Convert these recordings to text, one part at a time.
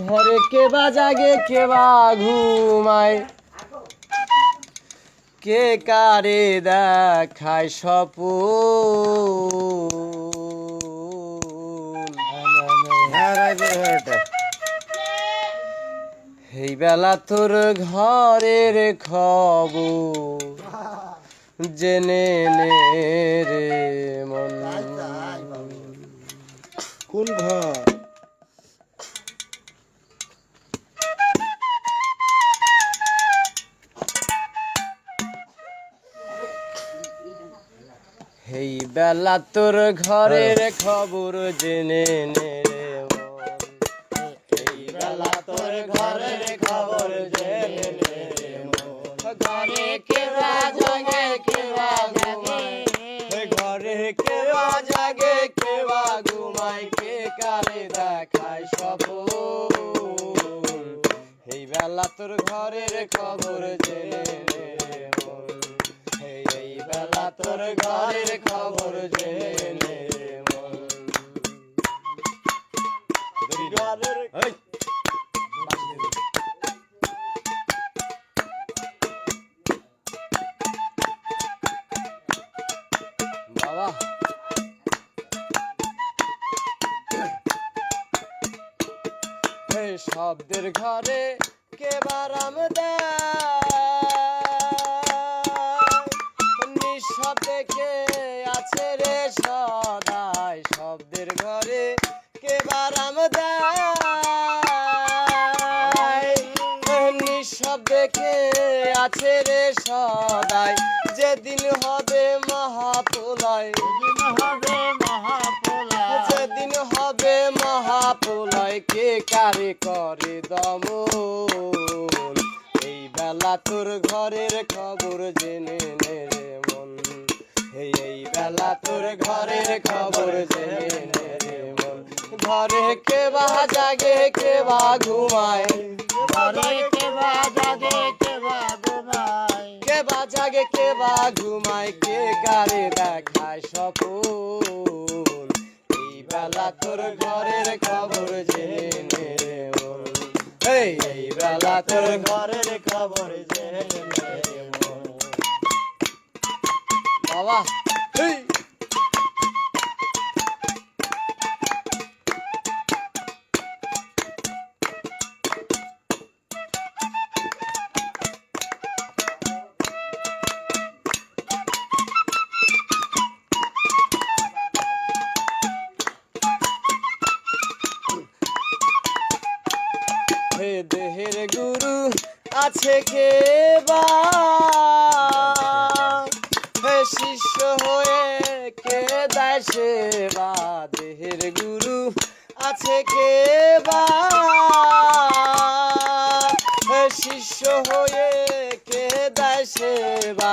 ঘরে কে বা জাগে কে বা ঘুমায়, কে কারে দেখায় স্বপ্ন। এই বেলা তোর ঘরের খবর জেনে নে রে মন। কোন ঘর? এই বেলা তোর ঘরের খবর জেনে নে রে মন। এই বেলা তোর ঘরের খবর জেনে নে রে মন। ঘরে কে বা জাগে কে বা ঘুমায়, ঘরে কে বা জাগে কে বা ঘুমায়, কে কারে দেখায় স্বপ্ন। এই বেলা তোর ঘরের খবর জেনে নে রে মন। এই বেলা তোর ঘরের খবর জেনে নে রে মন। এই বাবা এই শব্দের ঘরে কে বারাম দেয়, নিঃশব্দে কে আছে রে সদাই। শব্দের ঘরে কে বারাম দেয়, নিঃশব্দে কে আছে রে সদাই। যেদিন হবে মহাপ্রলয়, যেদিন হবে মহাপ্রলয়, কে কারে করে দমন। এই বেলা তোর ঘরের খবর জেনে নে রে মন। এই বেলা তোর ঘরের খবর জেনে নে রে মন। ঘরে কে বা জাগে কে বা ঘুমায়, ঘরে কে বা জাগে কে বা ঘুমায়, কে বা জাগে কে বা ঘুমায়, কে কারে দেখায় স্বপ্ন। এই বেলা তোর ঘরের খবর জেনে নে রে মন। এই বেলা তোর ঘরের খবর জেনে নে রে মন। বাবা এই হে দেহের গুরু আছে কে বা, হে শিষ্য হয়ে কে দেয় সেবা। দেহের গুরু আছে কে বা, হে শিষ্য হয়ে কে দেয় সেবা।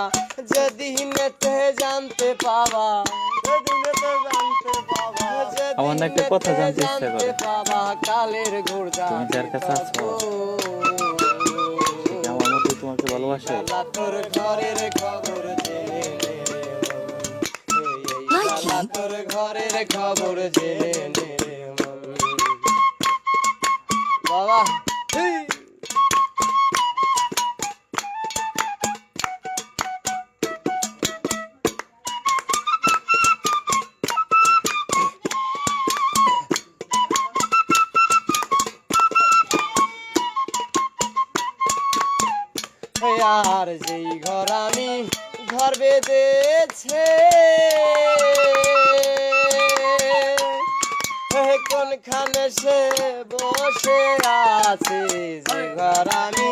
যেদিনেতে জানতে পাবা, যেদিনেতে জানতে পাবা, আমার না একটা কথা জানতে ইচ্ছা করে। পাবা কালের গোড়া তুমি যার কাছে আছো, সে কি আমার মতো তোমাকে ভালোবাসে? তোর ঘরের খবর জেনে নে রে মন। এই বেলা তোর ঘরের খবর জেনে নে রে মন। বাবা এই আর যেই ঘর আমি ঘর বেঁধেছে, কোনখানে সে বসে আছে। যে ঘর আমি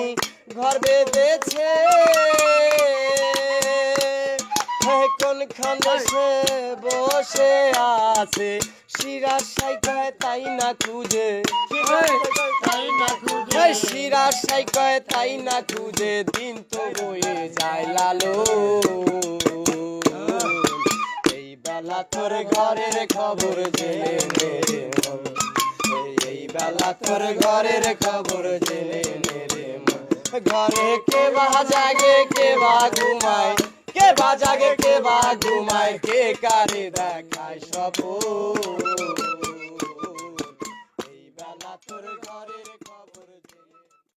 ঘর বেঁধেছে, কোনখানে সে বসে আছে। শিরার সাইকায় তাই না খুঁজে, তাই না খুঁজে, শিরার সাইকায় তাই না খুঁজে, দিন তো বয়ে যায় লালো। এই বেলা তোর ঘরের খবর জেনে নে রে মন। এই বেলা তোর ঘরের খবর জেনে নে রে মন। ঘরে কে বা জাগে কে বা ঘুমায়, কে বা জাগে কে বা ঘুমায়, কে কারে দেখায় স্বপ্ন। তোর ঘরের